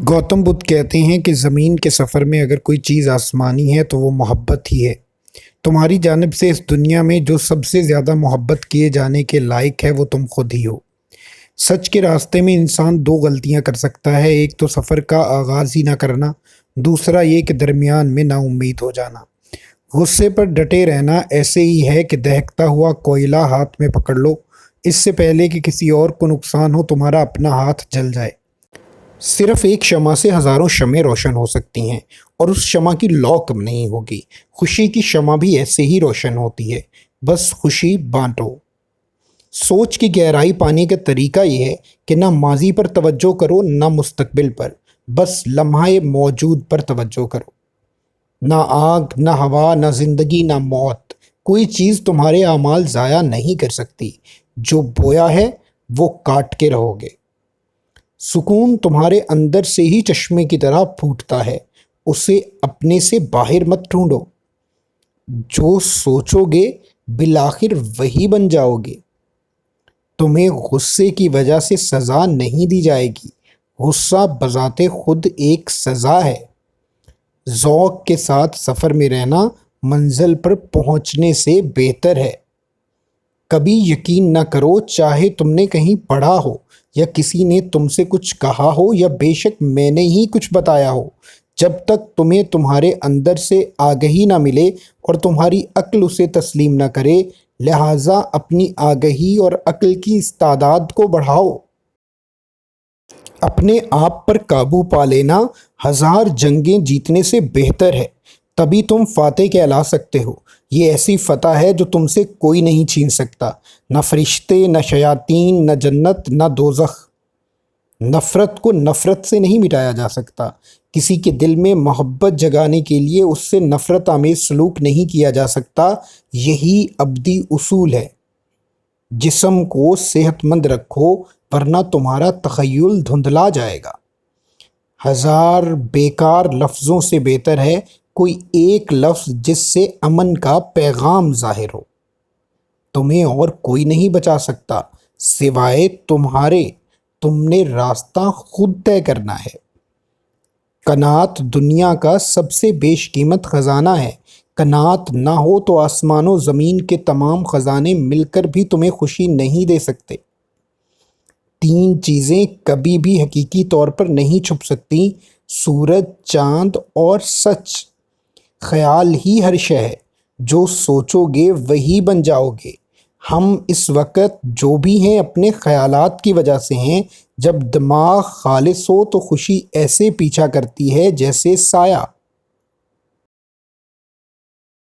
گوتم بدھ کہتے ہیں کہ زمین کے سفر میں اگر کوئی چیز آسمانی ہے تو وہ محبت ہی ہے۔ تمہاری جانب سے اس دنیا میں جو سب سے زیادہ محبت کیے جانے کے لائق ہے وہ تم خود ہی ہو۔ سچ کے راستے میں انسان دو غلطیاں کر سکتا ہے، ایک تو سفر کا آغاز ہی نہ کرنا، دوسرا یہ کہ درمیان میں نا امید ہو جانا۔ غصے پر ڈٹے رہنا ایسے ہی ہے کہ دہکتا ہوا کوئلہ ہاتھ میں پکڑ لو، اس سے پہلے کہ کسی اور کو نقصان ہو تمہارا اپنا ہاتھ جل جائے۔ صرف ایک شمع سے ہزاروں شمعیں روشن ہو سکتی ہیں اور اس شمع کی لو کم نہیں ہوگی۔ خوشی کی شمع بھی ایسے ہی روشن ہوتی ہے، بس خوشی بانٹو۔ سوچ کی گہرائی پانے کا طریقہ یہ ہے کہ نہ ماضی پر توجہ کرو نہ مستقبل پر، بس لمحہ موجود پر توجہ کرو۔ نہ آگ، نہ ہوا، نہ زندگی، نہ موت، کوئی چیز تمہارے اعمال ضائع نہیں کر سکتی۔ جو بویا ہے وہ کاٹ کے رہو گے۔ سکون تمہارے اندر سے ہی چشمے کی طرح پھوٹتا ہے، اسے اپنے سے باہر مت ڈھونڈو۔ جو سوچو گے بالآخر وہی بن جاؤ گے۔ تمہیں غصے کی وجہ سے سزا نہیں دی جائے گی، غصہ بذات خود ایک سزا ہے۔ ذوق کے ساتھ سفر میں رہنا منزل پر پہنچنے سے بہتر ہے۔ کبھی یقین نہ کرو، چاہے تم نے کہیں پڑھا ہو یا کسی نے تم سے کچھ کہا ہو یا بے شک میں نے ہی کچھ بتایا ہو، جب تک تمہیں تمہارے اندر سے آگہی نہ ملے اور تمہاری عقل اسے تسلیم نہ کرے، لہٰذا اپنی آگہی اور عقل کی استعداد کو بڑھاؤ۔ اپنے آپ پر قابو پا لینا ہزار جنگیں جیتنے سے بہتر ہے، تبھی تم فاتح کہلا سکتے ہو۔ یہ ایسی فتح ہے جو تم سے کوئی نہیں چھین سکتا، نہ فرشتے، نہ شیاطین، نہ جنت، نہ دوزخ۔ نفرت کو نفرت سے نہیں مٹایا جا سکتا۔ کسی کے دل میں محبت جگانے کے لیے اس سے نفرت آمیز سلوک نہیں کیا جا سکتا، یہی ابدی اصول ہے۔ جسم کو صحت مند رکھو ورنہ تمہارا تخیل دھندلا جائے گا۔ ہزار بیکار لفظوں سے بہتر ہے کوئی ایک لفظ جس سے امن کا پیغام ظاہر ہو۔ تمہیں اور کوئی نہیں بچا سکتا سوائے تمہارے، تم نے راستہ خود طے کرنا ہے۔ قناعت دنیا کا سب سے بیش قیمت خزانہ ہے۔ قناعت نہ ہو تو آسمان و زمین کے تمام خزانے مل کر بھی تمہیں خوشی نہیں دے سکتے۔ تین چیزیں کبھی بھی حقیقی طور پر نہیں چھپ سکتی: سورج، چاند اور سچ۔ خیال ہی ہر شے ہے، جو سوچو گے وہی بن جاؤ گے۔ ہم اس وقت جو بھی ہیں اپنے خیالات کی وجہ سے ہیں۔ جب دماغ خالص ہو تو خوشی ایسے پیچھا کرتی ہے جیسے سایہ۔